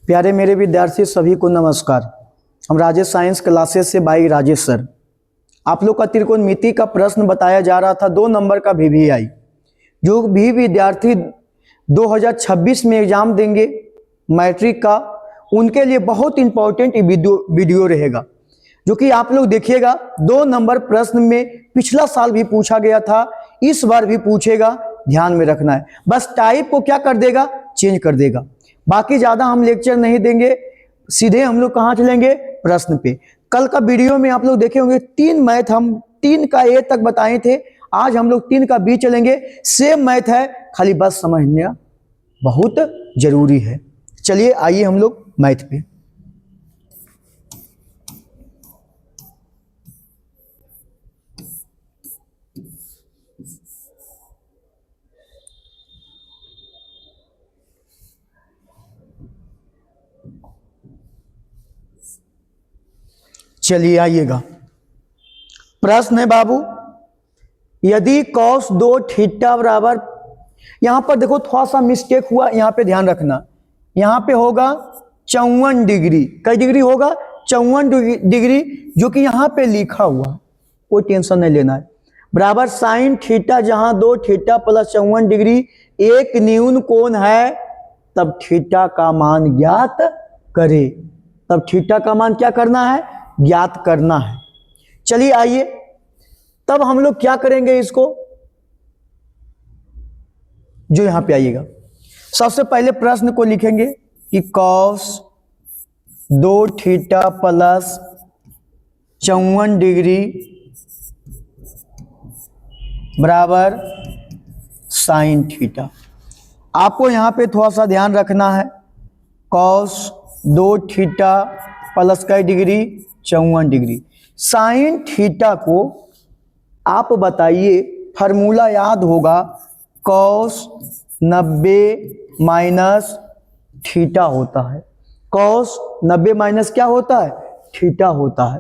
प्यारे मेरे विद्यार्थी सभी को नमस्कार। हम राजेश साइंस क्लासेस से बाई राजेश सर। आप लोग का त्रिकोणमिति का प्रश्न बताया जा रहा था 2 नंबर का VVI। जो भी विद्यार्थी 2026 में एग्जाम देंगे मैट्रिक का, उनके लिए बहुत इंपॉर्टेंट वीडियो रहेगा, जो कि आप लोग देखिएगा। 2 नंबर प्रश्न में पिछला साल भी पूछा गया था, इस बार भी पूछेगा, ध्यान में रखना है। बस टाइप को क्या कर देगा, चेंज कर देगा। बाकी ज़्यादा हम लेक्चर नहीं देंगे, सीधे हम लोग कहाँ चलेंगे, प्रश्न पे। कल का वीडियो में आप लोग देखे होंगे 3 मैथ हम 3 का A तक बताए थे। आज हम लोग 3 का B चलेंगे। सेम मैथ है, खाली बस समझना बहुत जरूरी है। चलिए आइए हम लोग मैथ पे। चलिए आइएगा। प्रश्न है बाबू, यदि cos 2 थीटा बराबर, यहां पर देखो थोड़ा सा मिस्टेक हुआ, यहां पे ध्यान रखना। यहां पे होगा 54 डिग्री। कई डिग्री होगा, 54 डिग्री, जो कि यहां पे लिखा हुआ, कोई टेंशन नहीं लेना है। बराबर साइन थीटा, जहां 2 थीटा प्लस 54 डिग्री एक न्यून कोण है, तब थीटा का मान ज्ञात करे। तब थीटा का मान क्या करना है, ज्ञात करना है। चलिए आइए, तब हम लोग क्या करेंगे इसको, जो यहां पे आइएगा। सबसे पहले प्रश्न को लिखेंगे कि cos 2 थीटा प्लस 54 डिग्री बराबर साइन थीटा। आपको यहां पे थोड़ा सा ध्यान रखना है। cos 2 थीटा प्लस कई डिग्री, 54 डिग्री। साइन थीटा को आप बताइए, फार्मूला याद होगा, cos 90 माइनस थीटा होता है। cos 90 माइनस क्या होता है, थीटा होता है।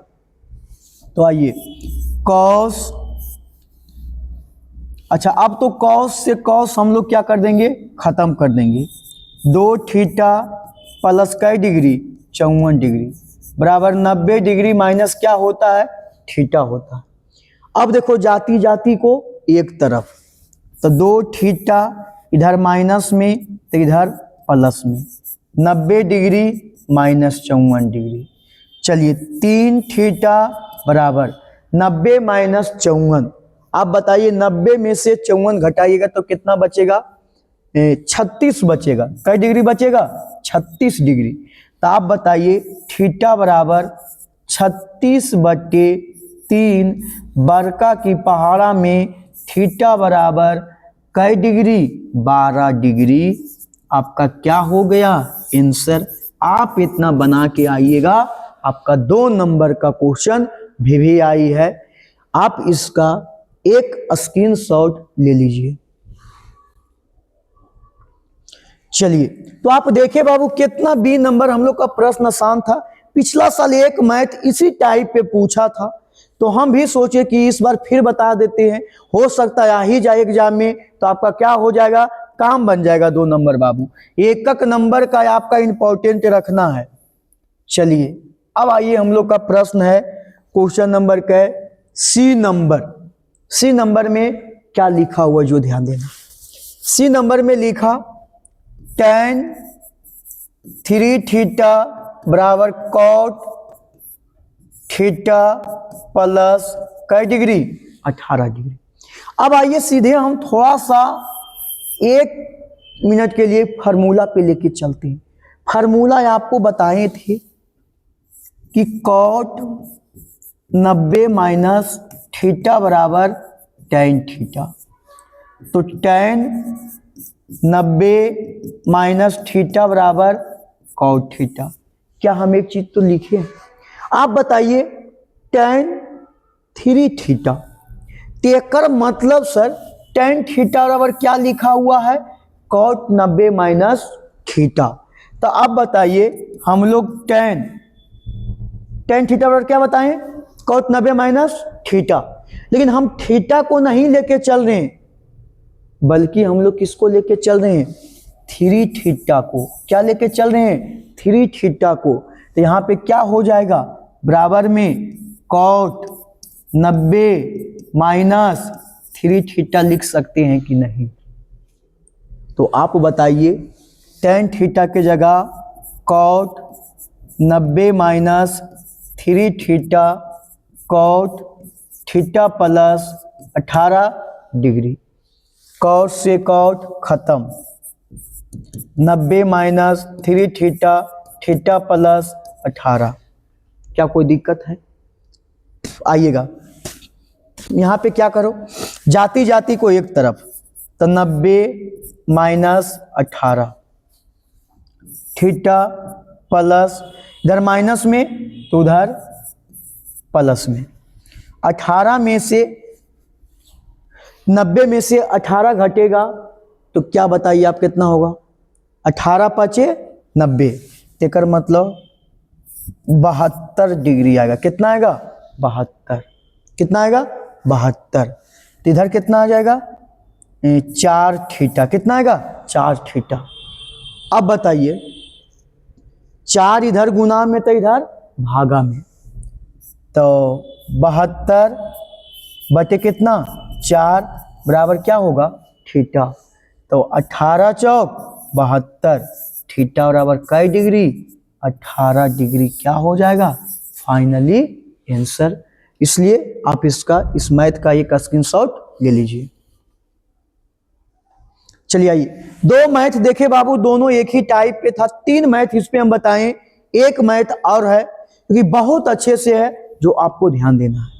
तो आइए cos, अच्छा अब तो cos से cos हम लोग क्या कर देंगे, खत्म कर देंगे। 2 थीटा प्लस कई डिग्री, 54 डिग्री बराबर 90 डिग्री माइनस क्या होता है, थीटा होता है। अब देखो जाति जाति को एक तरफ, तो 2 थीटा इधर माइनस में, तो इधर प्लस में। 90 डिग्री माइनस 54 डिग्री। चलिए 3 थीटा बराबर 90 माइनस 54। आप बताइए 90 में से 54 घटाइएगा तो कितना बचेगा, 36 बचेगा। कई डिग्री बचेगा, 36 डिग्री। तो आप बताइए थीटा बराबर 36/3 बरका की पहाड़ा में थीटा बराबर कई डिग्री, 12 डिग्री। आपका क्या हो गया आंसर। आप इतना बना के आइएगा, आपका 2 नंबर का क्वेश्चन VVI है। आप इसका एक स्क्रीनशॉट ले लीजिए। चलिए, तो आप देखिए बाबू कितना B नंबर हम लोग का प्रश्न आसान था। पिछला साल एक मैथ इसी टाइप पे पूछा था, तो हम भी सोचे कि इस बार फिर बता देते हैं, हो सकता है आ ही जाए एग्जाम में, तो आपका क्या हो जाएगा, काम बन जाएगा 2 नंबर बाबू। एक नंबर का आपका इंपॉर्टेंट रखना है। चलिए अब आइए, हम लोग का प्रश्न है क्वेश्चन नंबर का C नंबर। C नंबर में क्या लिखा हुआ, जो ध्यान देना। C नंबर में लिखा tan 3 थीटा बराबर cot थीटा प्लस कई डिग्री, 18 डिग्री। अब आइए सीधे हम थोड़ा सा 1 मिनट के लिए फार्मूला पे लेके चलते हैं। फार्मूला आपको बताए थे कि cot 90 माइनस थीटा बराबर tan थीटा। तो tan 90 माइनस थीटा बराबर cot थीटा। क्या हम एक चीज तो लिखे, आप बताइए tan 3 थीटा। तेकर मतलब सर tan थीटा बराबर क्या लिखा हुआ है, cot 90 माइनस थीटा। तो आप बताइए हम लोग tan थीटा बराबर क्या बताएं, cot 90 माइनस थीटा। लेकिन हम थीटा को नहीं लेके चल रहे हैं, बल्कि हम लोग किसको लेके चल रहे हैं, 3 थीटा को, क्या लेके चल रहे हैं 3 थीटा को, तो यहाँ पे क्या हो जाएगा बराबर में कॉट 90 माइनस 3 थीटा लिख सकते हैं कि नहीं। तो आप बताइए tan थीटा के जगह cot 90 minus 3 theta cot theta plus 18 degree, cot से कॉट खत्म, 90 माइनस 3 थीटा थीटा प्लस 18, क्या कोई दिक्कत है? आइएगा यहाँ पे क्या करो, जाती जाती को एक तरफ, तो 90 माइनस 18 थीटा प्लस, इधर माइनस में तो उधर प्लस में, 18 में से 90 में से 18 घटेगा तो क्या बताइए आप कितना होगा, 18 पचे 90, तेकर मतलब 72 डिग्री आएगा। कितना आएगा 72, कितना आएगा 72, तो इधर कितना आ जाएगा 4 थीटा, कितना आएगा 4 थीटा। अब बताइए 4 इधर गुना में तो इधर भागा में, तो 72 बटे कितना 4 बराबर क्या होगा थीटा, तो 18 चौक 72, थीटा बराबर कई डिग्री 18 डिग्री, क्या हो जाएगा फाइनली आंसर। इसलिए आप इसका इस मैथ का एक स्क्रीनशॉट ले लीजिए। चलिए आइए 2 मैथ देखे बाबू, दोनों एक ही टाइप पे था, 3 मैथ इस पे हम बताएं, एक मैथ और है क्योंकि बहुत अच्छे से है जो आपको ध्यान देना है।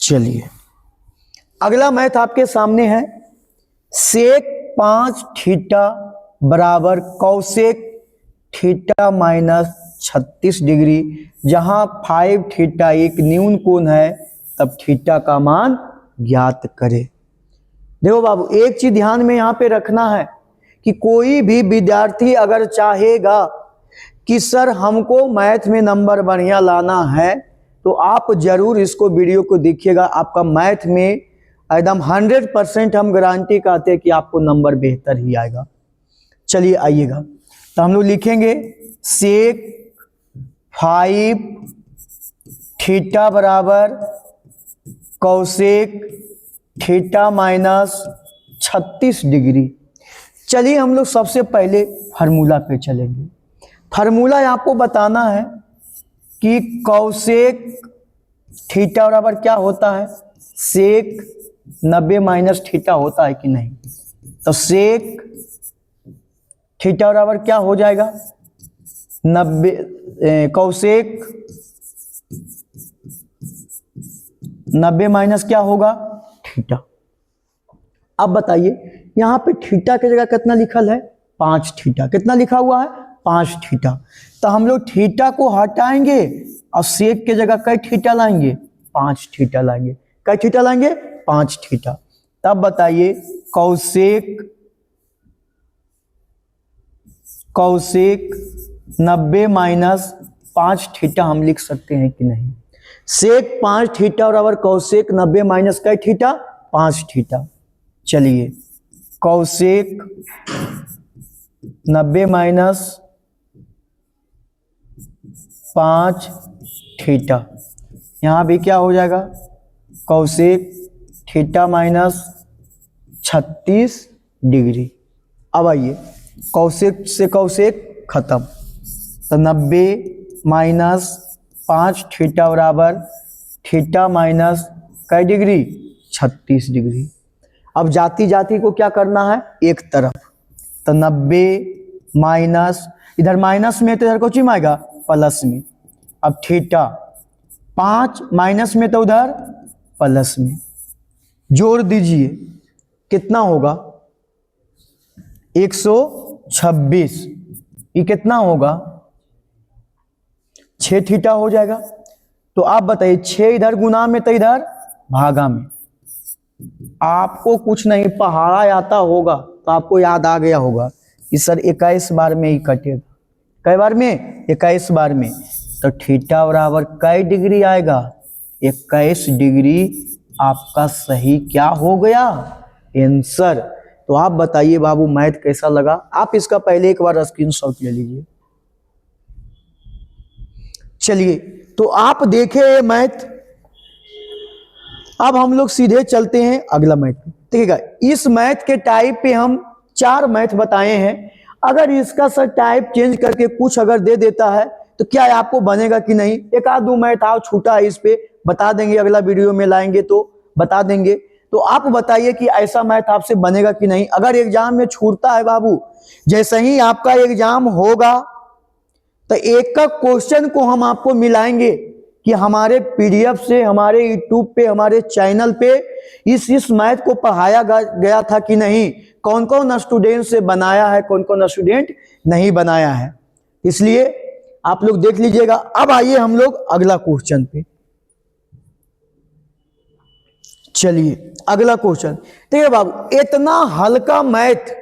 चलिए अगला मैथ आपके सामने है, सेक 5 थीटा बराबर कौसेक थीटा माइनस 36 डिग्री, जहां 5 थीटा एक न्यून कोण है, तब थीटा का मान ज्ञात करें। देखो बाबू एक चीज ध्यान में यहां पे रखना है कि कोई भी विद्यार्थी अगर चाहेगा कि सर हमको मैथ में नंबर बढ़िया लाना है, तो आप जरूर इसको वीडियो को देखिएगा, आपका मैथ में एकदम 100% हम गारंटी कहते हैं कि आपको नंबर बेहतर ही आएगा। चलिए आइएगा, तो हम लोग लिखेंगे सेक 5 थीटा बराबर कौसेक थीटा माइनस 36 डिग्री। चलिए हम लोग सबसे पहले फार्मूला पे चलेंगे। फार्मूला आपको बताना है कि कौसेक थीटा बराबर क्या होता है, सेक 90 माइनस थीटा होता है कि नहीं, तो सेक थीटा बराबर क्या हो जाएगा 90 कौसेक 90 माइनस क्या होगा थीटा। अब बताइए यहाँ पे थीटा की जगह कितना लिखल है 5 थीटा, कितना लिखा हुआ है 5 थीटा, तो हम लोग थीटा को हटाएंगे और सेक के जगह कई थीटा लाएंगे 5 थीटा लाएंगे, कई थीटा लाएंगे 5 थीटा। तब बताइए कौसेक 90 माइनस 5 थीटा हम लिख सकते हैं कि नहीं। सेक 5 थीटा बराबर कौसेक 90 माइनस कई थीटा 5 थीटा। चलिए कौसेक 90 माइनस 5 थीटा, यहाँ भी क्या हो जाएगा कौसेक थीटा माइनस 36 डिग्री। अब आइए कौसेक से कौसेक खत्म, तो 90 माइनस 5 थीटा बराबर थीटा माइनस कई डिग्री 36 डिग्री। अब जाती जाती को क्या करना है एक तरफ, तो 90 माइनस इधर माइनस में तो इधर कुछ आएगा प्लस में, अब थीटा 5 माइनस में तो उधर प्लस में, जोड़ दीजिए कितना होगा 126, ये कितना होगा 6 थीटा हो जाएगा। तो आप बताइए 6 इधर गुना में तो इधर भागा में, आपको कुछ नहीं पहाड़ा आता होगा तो आपको याद आ गया होगा कि सर 21 बार में ही कटेगा, कई बार में 21 बार में, तो थीटा बराबर कई डिग्री आएगा 21 डिग्री आपका सही क्या हो गया आंसर। तो आप बताइए बाबू मैथ कैसा लगा। आप इसका पहले एक बार स्क्रीनशॉट ले लीजिए। चलिए तो आप देखे मैथ। अब हम लोग सीधे चलते हैं अगला मैथ पे। ठीक है, इस मैथ के टाइप पे हम 4 मैथ बताए हैं। अगर इसका सर टाइप चेंज करके कुछ अगर दे देता है तो क्या आपको बनेगा कि नहीं। एक आध दो मैथ आओ छूटा है, इस पे बता देंगे, अगला वीडियो में लाएंगे तो बता देंगे। तो आप बताइए कि ऐसा मैथ आपसे बनेगा कि नहीं। अगर एग्जाम में छूटता है बाबू, जैसे ही आपका एग्जाम होगा तो एक का क्वेश्चन को हम आपको मिलाएंगे कि हमारे पीडीएफ से, हमारे यूट्यूब पे, हमारे चैनल पे इस मैथ को पढ़ाया गया था कि नहीं, कौन कौन स्टूडेंट से बनाया है, कौन कौन स्टूडेंट नहीं बनाया है। इसलिए आप लोग देख लीजिएगा। अब आइए हम लोग अगला क्वेश्चन पे। चलिए अगला क्वेश्चन। ठीक है बाबू, इतना हल्का मैथ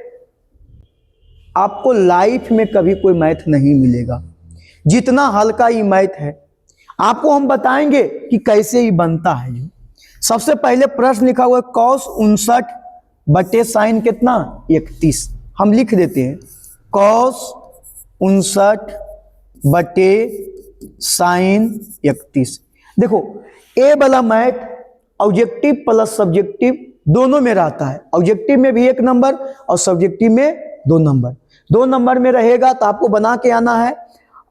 आपको लाइफ में कभी कोई मैथ नहीं मिलेगा जितना हल्का ये मैथ है। आपको हम बताएंगे कि कैसे ये बनता है। जो सबसे पहले प्रश्न लिखा हुआ है cos 59 बटे साइन कितना 31। हम लिख देते हैं cos 59 बटे साइन 31। देखो ए वाला मैथ ऑब्जेक्टिव प्लस सब्जेक्टिव दोनों में रहता है। ऑब्जेक्टिव में भी 1 नंबर और सब्जेक्टिव में 2 नंबर। 2 नंबर में रहेगा तो आपको बना के आना है,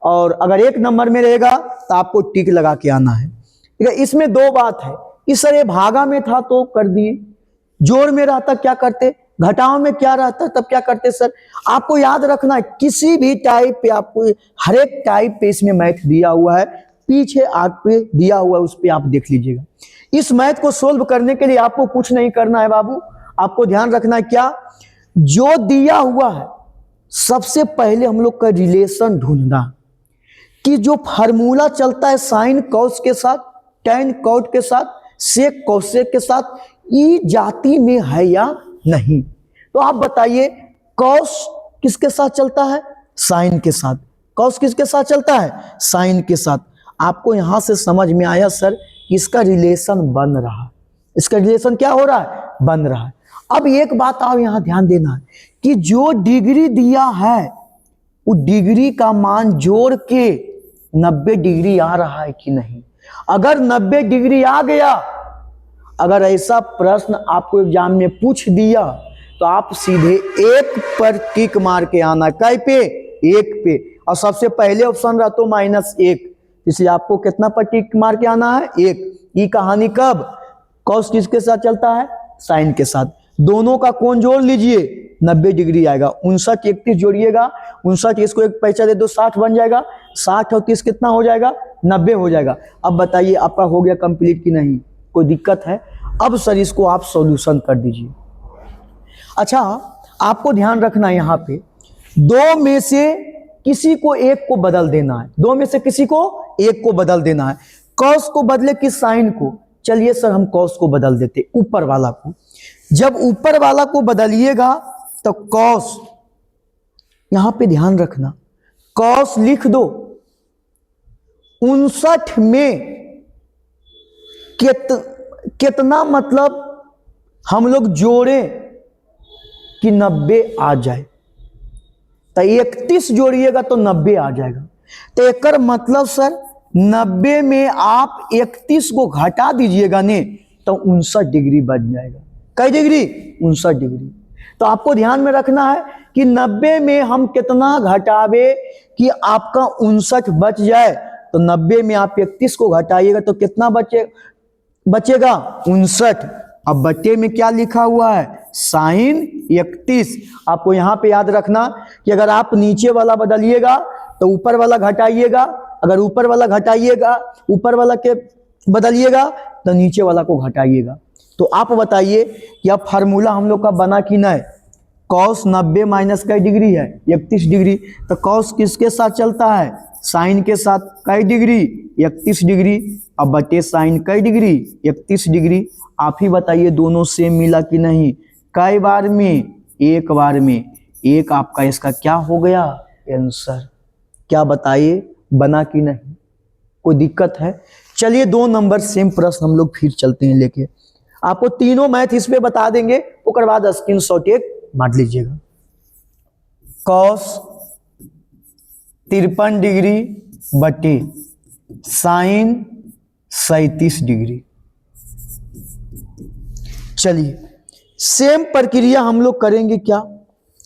और अगर 1 नंबर में रहेगा तो आपको टिक लगा के आना है। ठीक है, इसमें 2 बात है। इस सर ये भागा में था तो कर दिए, जोड़ में रहता क्या करते, घटाओ में क्या रहता तब क्या करते। सर आपको याद रखना है किसी भी टाइप पे आपको, हर एक टाइप पे इसमें मैथ दिया हुआ है, पीछे आग पे दिया हुआ है, उस पे आप देख लीजिएगा। इस मैथ को सोल्व करने के लिए आपको कुछ नहीं करना है बाबू। आपको ध्यान रखना है क्या, जो दिया हुआ है सबसे पहले हम लोग का रिलेशन ढूंढना कि जो फार्मूला चलता है साइन कॉस के साथ, टेन कॉट के साथ, सेक कॉसेक के साथ, ई जाति में है या नहीं। तो आप बताइए कॉस किसके साथ चलता है, साइन के साथ। कॉस किसके साथ चलता है, साइन के साथ। आपको यहां से समझ में आया सर इसका रिलेशन बन रहा है। इसका रिलेशन क्या हो रहा है, बन रहा है। अब एक बात आप यहां ध्यान देना है कि जो डिग्री दिया है वो डिग्री का मान जोड़ के 90 डिग्री आ रहा है कि नहीं। अगर 90 डिग्री आ गया, अगर ऐसा प्रश्न आपको एग्जाम में पूछ दिया तो आप सीधे 1 पर टिक मार के आना। कै पे, 1 पे। और सबसे पहले ऑप्शन रहा तो -1, इसलिए आपको कितना पर टिक मार के आना है, 1। ये कहानी कब, कॉस किसके साथ चलता है, साइन के साथ। दोनों का कोण जोड़ लीजिए 90 डिग्री आएगा। 59 31 जोड़िएगा, 59 इसको एक पैसा दे दो 60 बन जाएगा, 60 और 30 कितना हो जाएगा, 90 हो जाएगा। अब बताइए आपका हो गया कंप्लीट कि नहीं, कोई दिक्कत है। अब सर इसको आप सॉल्यूशन कर दीजिए। अच्छा आपको ध्यान रखना है यहाँ पे 2 में से किसी को 1 को बदल देना है। 2 में से किसी को 1 को बदल देना है। कॉस को बदले कि साइन को। चलिए सर हम कॉस को बदल देते, ऊपर वाला को। जब ऊपर वाला को बदलिएगा तो कॉस, यहां पे ध्यान रखना, कॉस लिख दो 59 में कितना मतलब हम लोग जोड़े कि 90 आ जाए। तो 31 जोड़िएगा तो 90 आ जाएगा। तो एक मतलब सर 90 में आप 31 को घटा दीजिएगा ने तो 59 डिग्री बन जाएगा। कई डिग्री, 59 डिग्री। तो आपको ध्यान में रखना है कि 90 में हम कितना घटावे कि आपका 59 बच जाए। तो 90 में आप 31 को घटाइएगा तो कितना बचेगा 59। अब बट्टे में क्या लिखा हुआ है, साइन 31। आपको यहां पे याद रखना कि अगर आप नीचे वाला बदलिएगा तो ऊपर वाला घटाइएगा, अगर ऊपर वाला घटाइएगा, ऊपर वाला के बदलिएगा तो नीचे वाला को घटाइएगा। तो आप बताइए कि अब फार्मूला हम लोग का बना कि नहीं। कॉस 90 माइनस कई डिग्री है, 31 डिग्री। तो कॉस किसके साथ चलता है, साइन के साथ। कई डिग्री, 31 डिग्री। अब बटे साइन कई डिग्री, 31 डिग्री। आप ही बताइए दोनों सेम मिला कि नहीं। कई बार में, 1 बार में। 1 आपका इसका क्या हो गया आंसर। क्या बताइए बना कि नहीं, कोई दिक्कत है। चलिए 2 नंबर सेम प्रश्न हम लोग फिर चलते हैं लेके। आपको तीनों मैथ इस पे बता देंगे, उसके बाद स्क्रीनशॉट एक मार लीजिएगा। कॉस 53 डिग्री बटे साइन 37 डिग्री। चलिए सेम प्रक्रिया हम लोग करेंगे। क्या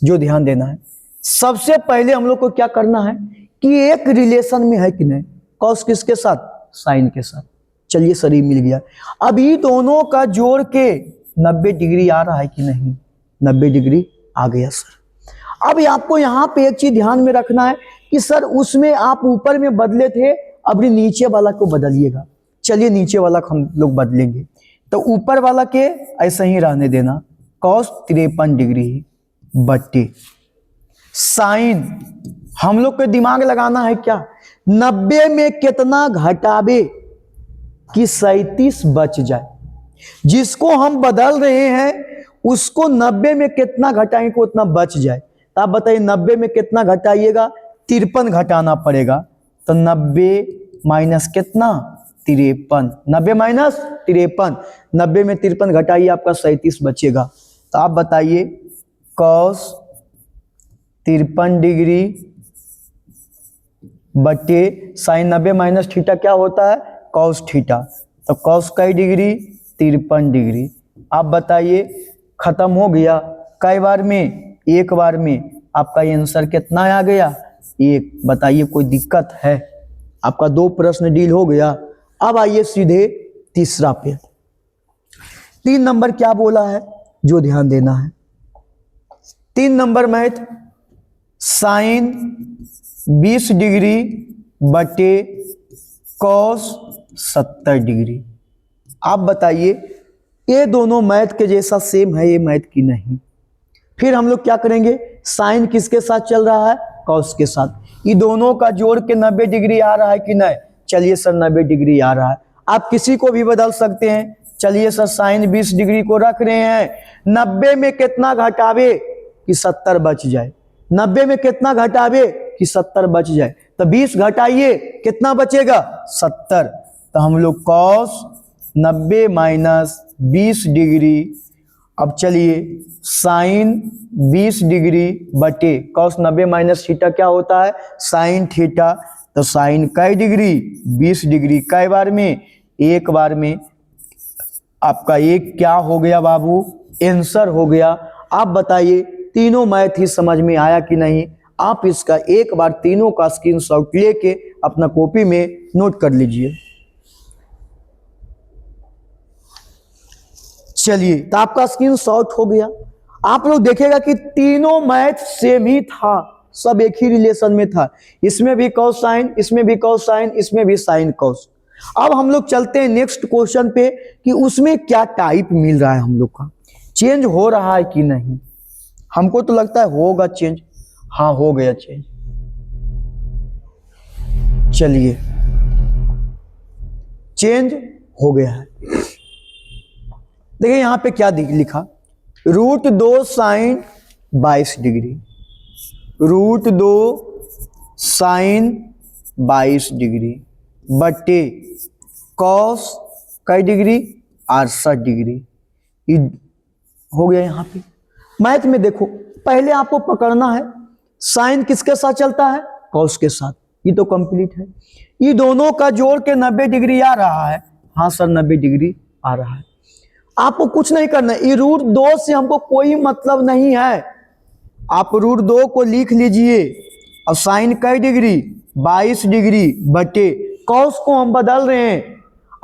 जो ध्यान देना है, सबसे पहले हम लोग को क्या करना है कि एक रिलेशन में है कि नहीं, कॉस किसके साथ, साइन के साथ। चलिए सर मिल गया। अब ये दोनों का जोड़ के 90 डिग्री आ रहा है कि नहीं, 90 डिग्री आ गया सर। अब आपको यहाँ पे एक चीज ध्यान में रखना है कि सर उसमें आप ऊपर में बदले थे, अब नीचे वाला को बदलिएगा। चलिए नीचे वाला हम लोग बदलेंगे, तो ऊपर वाला के ऐसा ही रहने देना, कॉस 53 डिग्री बटे साइन। हम लोग को दिमाग लगाना है क्या, 90 में कितना घटावे कि 37 बच जाए। जिसको हम बदल रहे हैं उसको 90 में कितना घटाएंगे कि उतना बच जाए। तो आप बताइए 90 में कितना घटाइएगा, 53 घटाना पड़ेगा। तो 90 माइनस कितना, 53, 90 माइनस 53, 90 में 53 घटाइए आपका 37 बचेगा। तो आप बताइए कॉस 53 डिग्री बटे साइन 90 माइनस थीटा क्या होता है, कॉस थीटा। तो कॉस कई डिग्री, 53 डिग्री। आप बताइए खत्म हो गया कई बार में, एक बार में। आपका आंसर कितना आ गया, 1। बताइए कोई दिक्कत है, आपका 2 प्रश्न डील हो गया। अब आइए सीधे तीसरा पे। 3 नंबर क्या बोला है जो ध्यान देना है। 3 नंबर मैथ साइन 20 डिग्री बटे कॉस 70 डिग्री। आप बताइए ये दोनों मैथ के जैसा सेम है ये मैथ की नहीं। फिर हम लोग क्या करेंगे, साइन किसके साथ चल रहा है, कॉस के साथ। ये दोनों का जोड़ के 90 डिग्री आ रहा है कि नहीं, चलिए सर 90 डिग्री आ रहा है। आप किसी को भी बदल सकते हैं। चलिए सर साइन 20 डिग्री को रख रहे हैं, 90 में कितना घटावे कि 70 बच जाए। 90 में कितना घटावे कि 70 बच जाए। तो 20 घटाइए कितना बचेगा, 70। तो हम लोग कॉस 90 माइनस 20 डिग्री। अब चलिए साइन 20 डिग्री बटे कॉस 90 माइनस थीटा क्या होता है, साइन थीटा। तो साइन कई डिग्री, 20 डिग्री। कई बार में, एक बार में। आपका एक क्या हो गया बाबू, आंसर हो गया। आप बताइए तीनों मैथ ही समझ में आया कि नहीं। आप इसका एक बार तीनों का स्क्रीनशॉट लेके अपना कॉपी में नोट कर लीजिए। चलिए तो आपका स्क्रीनशॉट हो गया। आप लोग देखेगा कि तीनों मैथ सेम ही था, सब एक ही रिलेशन में था। इसमें भी कॉस साइन, इसमें भी कॉस साइन, इसमें भी साइन कॉस। अब हम लोग चलते हैं नेक्स्ट क्वेश्चन पे कि उसमें क्या टाइप मिल रहा है, हम लोग का चेंज हो रहा है कि नहीं। हमको तो लगता है होगा चेंज, हाँ हो गया चेंज। चलिए चेंज हो गया है। देखिए यहां पे क्या लिखा, √2 साइन 22 डिग्री, √2 साइन 22 डिग्री बटे कॉस कई डिग्री, 68 डिग्री। ये हो गया। यहाँ पे मैथ में देखो पहले आपको पकड़ना है साइन किसके साथ चलता है, कॉस के साथ। ये तो कंप्लीट है। ये दोनों का जोड़ के 90 डिग्री आ रहा है, हाँ सर 90 डिग्री आ रहा है। आपको कुछ नहीं करना है, ये √2 से हमको कोई मतलब नहीं है। आप √2 को लिख लीजिए और साइन कई डिग्री, 22 डिग्री बटे कॉस को हम बदल रहे हैं।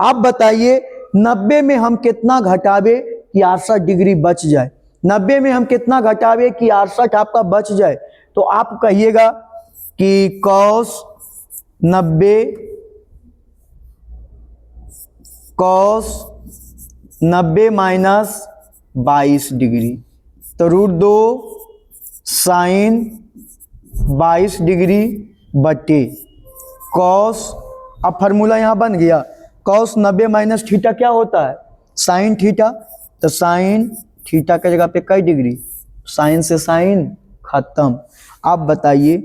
आप बताइए 90 में हम कितना घटावे कि 68 डिग्री बच जाए। 90 में हम कितना घटावे कि 68 आपका बच जाए। तो आप कहिएगा कि कॉस 90 माइनस 22 डिग्री। तो √2 साइन 22 डिग्री बटे कॉस। अब फार्मूला यहां बन गया, कॉस 90 माइनस थीटा क्या होता है, साइन थीटा। तो साइन थीटा की जगह पे कई डिग्री, साइन से साइन खत्म। आप बताइए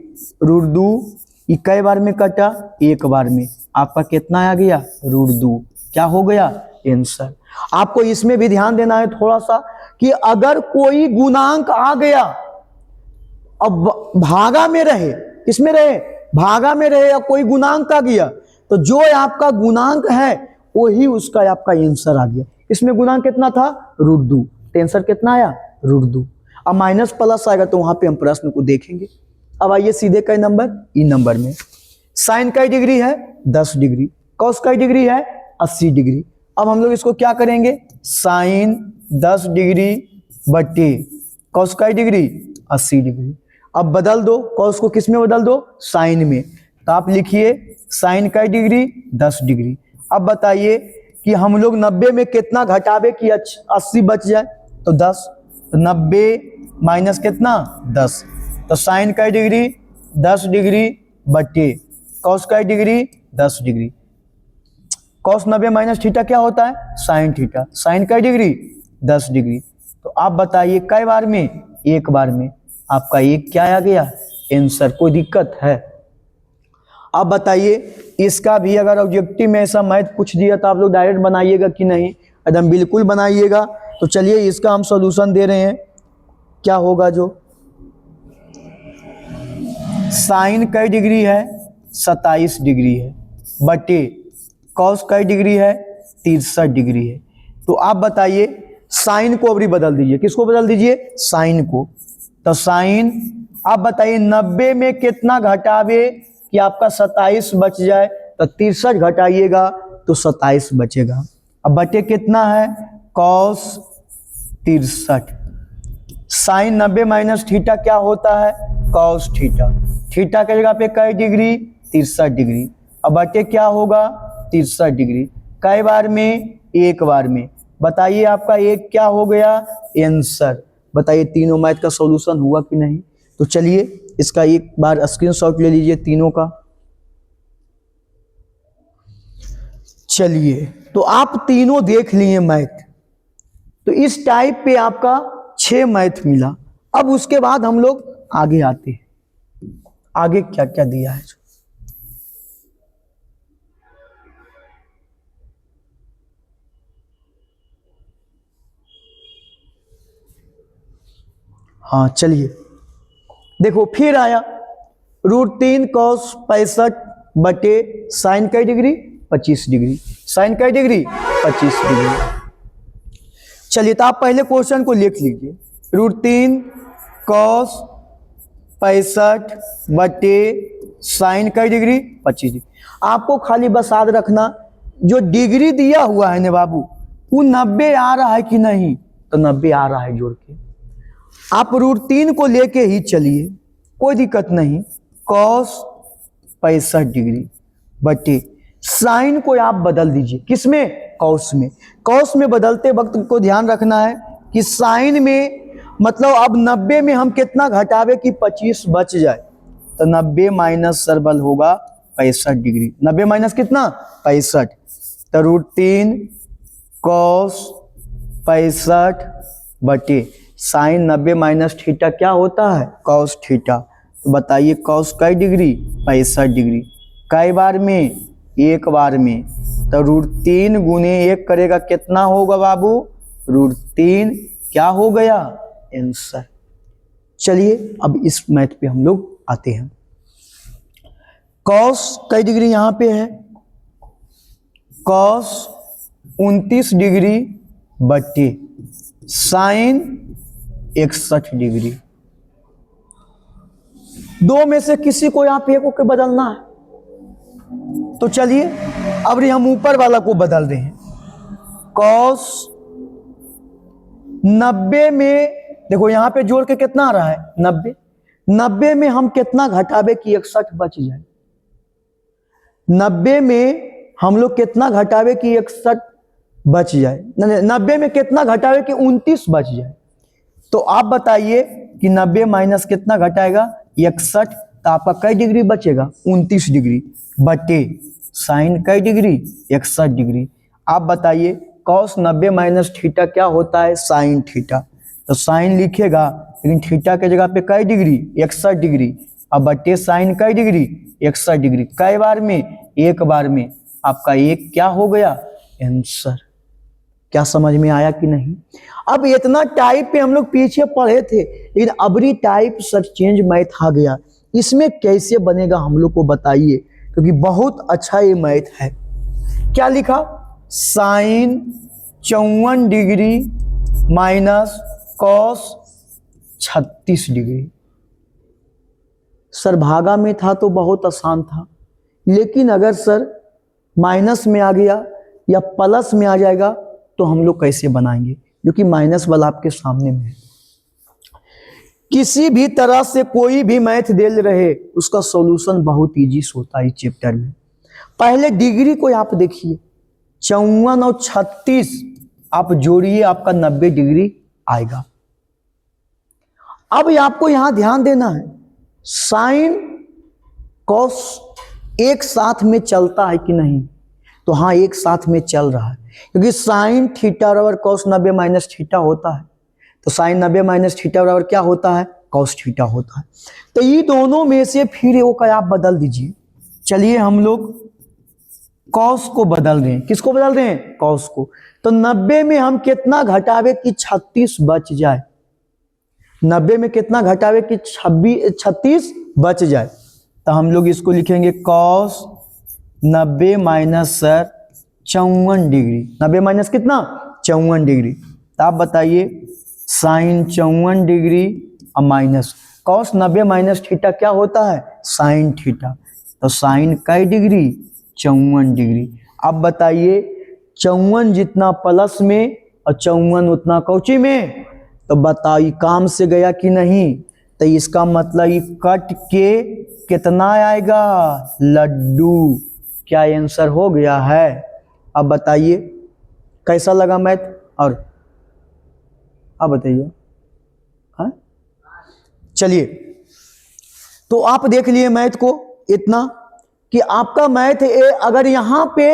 √2 कई बार में कटा, एक बार में। आपका कितना आ गया, √2। क्या हो गया, आंसर। आपको इसमें भी ध्यान देना है थोड़ा सा कि अगर कोई गुणांक आ गया, अब भागा में रहे, किसमें रहे, भागा में रहे, या कोई गुणांक आ गया, तो जो आपका गुणांक है वही उसका आपका आंसर आ गया। इसमें गुणांक कितना था, √2, तो आंसर कितना आया, √2। अब माइनस प्लस आएगा तो वहां पे हम प्रश्न को देखेंगे। अब आइए सीधे कई नंबर, ई नंबर में साइन का डिग्री है 10 डिग्री, कॉस का डिग्री है 80 डिग्री। अब हम लोग इसको क्या करेंगे, साइन 10 डिग्री बटे कॉस का डिग्री 80 डिग्री। अब बदल दो, कॉस को किस में बदल दो, साइन में। तो आप लिखिए साइन का डिग्री 10 डिग्री। अब बताइए कि हम लोग 90 में कितना घटावे कि 80 बच जाए, तो 10, तो 90 माइनस कितना 10, तो साइन का डिग्री 10 डिग्री बटे कॉस का degree 10 degree. Cos 90 minus theta क्या होता है, साइन थीटा। साइन का डिग्री 10 डिग्री। तो आप बताइए कई बार में, एक बार में। आपका एक क्या आ गया, आंसर। कोई दिक्कत है? आप बताइए इसका भी अगर ऑब्जेक्टिव में ऐसा मैथ पूछ दिया तो आप लोग डायरेक्ट बनाइएगा कि नहीं, एकदम बिल्कुल बनाइएगा। तो चलिए इसका हम सॉल्यूशन दे रहे हैं। क्या होगा, जो साइन का डिग्री है 27 डिग्री है बटे कॉस का डिग्री है 63 डिग्री है। तो आप बताइए साइन को अभी बदल दीजिए, किसको बदल दीजिए, साइन को। तो साइन, आप बताइए 90 में कितना घटावे कि आपका 27 बच जाए, तो 63 घटाइएगा तो 27 बचेगा। अब बटे कितना है, कॉस 63। साइन 90 माइनस थीटा क्या होता है, कॉस थीटा। थीटा के जगह पे कई डिग्री, 63 डिग्री। अब बटे क्या होगा, 63 डिग्री। कई बार में, एक बार में। बताइए आपका एक क्या हो गया, आंसर। बताइए तीनों मैथ का सॉल्यूशन हुआ कि नहीं। तो चलिए इसका एक बार स्क्रीनशॉट ले लीजिए तीनों का। चलिए तो आप तीनों देख लिए मैथ। तो इस टाइप पे आपका 6 मैथ मिला। अब उसके बाद हम लोग आगे आते हैं, आगे क्या क्या दिया है। हाँ चलिए देखो, फिर आया √3 cos 65 बटे साइन का डिग्री 25 डिग्री, साइन का डिग्री 25 डिग्री। चलिए तो आप पहले क्वेश्चन को लिख लीजिए, √3 cos 65 बटे साइन का डिग्री 25 डिग्री। आपको खाली बस याद रखना, जो डिग्री दिया हुआ है ना बाबू, वो 90 आ रहा है कि नहीं, तो 90 आ रहा है जोड़ के। आप √3 को लेके ही चलिए, कोई दिक्कत नहीं। cos 65 डिग्री बटे साइन को आप बदल दीजिए, किसमें, कॉस में। कॉस में बदलते वक्त को ध्यान रखना है कि साइन में मतलब अब 90 में हम कितना घटावे कि 25 बच जाए, तो 90 माइनस सर्वल होगा 65 डिग्री। 90 माइनस कितना, 65, तो √3 cos 65 बटे साइन 90 माइनस थीटा क्या होता है, कॉस थीटा। तो बताइए कॉस कई डिग्री, 65 डिग्री। कई बार में, एक बार में। तो √3 गुने 1 करेगा कितना होगा बाबू, √3 क्या हो गया, आंसर। चलिए अब इस मैथ पे हम लोग आते हैं। कॉस कई डिग्री यहां पे है, कॉस 29 डिग्री बटे साइन 61 डिग्री। दो में से किसी को यहां पे को बदलना है। तो चलिए अब हम ऊपर वाला को बदल रहे हैं। कॉस 90 में, देखो यहां पे जोड़ के कितना आ रहा है, 90। 90 में हम कितना घटावे कि 61 बच जाए। 90 में हम लोग कितना घटावे कि 61 बच जाए। 90 में कितना घटावे कि 29 बच जाए। तो आप बताइए कि 90 माइनस कितना घटाएगा, 61। तो आपका कई डिग्री बचेगा, 29 डिग्री बटे साइन कई डिग्री, 61 डिग्री। आप बताइए कॉस 90 माइनस थीटा क्या होता है, साइन थीटा। तो साइन लिखेगा, लेकिन थीटा के जगह पे कई डिग्री, 61 डिग्री। अब बटे साइन कई डिग्री, 61 डिग्री। कई बार में, एक बार में आपका एक क्या हो गया, आंसर। क्या समझ में आया कि नहीं? अब इतना टाइप पे हम लोग पीछे पढ़े थे, लेकिन अबरी टाइप सर चेंज मैथ आ गया। इसमें कैसे बनेगा हम लोग को बताइए, क्योंकि बहुत अच्छा ये मैथ है। क्या लिखा, sine 54 degree minus cos 36 degree. Sir भागा में था तो बहुत आसान था, लेकिन अगर सर माइनस में आ गया या प्लस में आ जाएगा तो हम लोग कैसे बनाएंगे, जो कि माइनस वाला आपके सामने में है। किसी भी तरह से कोई भी मैथ दे रहे, उसका सॉल्यूशन बहुत इजी होता है इस चैप्टर में। पहले डिग्री को आप देखिए, 54 और 36 आप जोड़िए, आपका 90 डिग्री आएगा। अब आपको यहां ध्यान देना है, साइन कॉस एक साथ में चलता है कि नहीं, तो हाँ एक साथ में चल रहा है, क्योंकि साइन थीटा बराबर कॉस 90 माइनस थीटा होता है। तो साइन 90 माइनस थीटा बराबर क्या होता है, कॉस थीटा होता है। तो ये दोनों में से फिर वो क्या आप बदल दीजिए। चलिए हम लोग कॉस को बदल रहे हैं, किसको बदल रहे हैं, कॉस को। तो 90 में हम कितना घटावे कि 36 बच जाए, 90 में कितना घटावे कि 36 बच जाए। तो हम लोग इसको लिखेंगे cos 90 minus sir 54 degree, 90 minus कितना 54 डिग्री। तो आप बताइए साइन 54 डिग्री और माइनस कॉस 90 माइनस थीटा क्या होता है, साइन थीटा। तो साइन कई डिग्री 54 डिग्री। अब बताइए 54 जितना प्लस में और 54 उतना कौची में, तो बताइए काम से गया कि नहीं। तो इसका मतलब ये कट के कितना आएगा, लड्डू। क्या आंसर हो गया है? अब बताइए कैसा लगा मैथ, और अब बताइए। हाँ चलिए, तो आप देख लिए मैथ को इतना कि आपका मैथ अगर यहां पे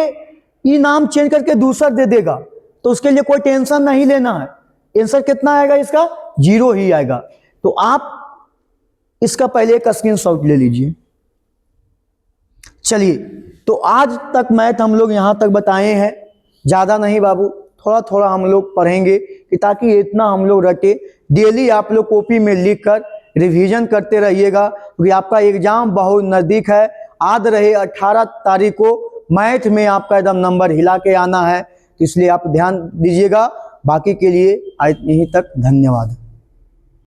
ये नाम चेंज करके दूसरा दे देगा तो उसके लिए कोई टेंशन नहीं लेना है। आंसर कितना आएगा इसका, 0 ही आएगा। तो आप इसका पहले एक स्क्रीनशॉट ले लीजिए। चलिए, तो आज तक मैथ हम लोग यहां तक बताए हैं, ज्यादा नहीं बाबू, थोड़ा थोड़ा हम लोग पढ़ेंगे कि ताकि इतना हम लोग रटे। डेली आप लोग कॉपी में लिख कर रिवीजन करते रहिएगा, क्योंकि आपका एग्जाम बहुत नजदीक है। आज रहे 18 तारीख को मैथ में आपका एकदम नंबर हिला के आना है, तो इसलिए आप ध्यान दीजिएगा। बाकी के लिए आज यहीं तक, धन्यवाद।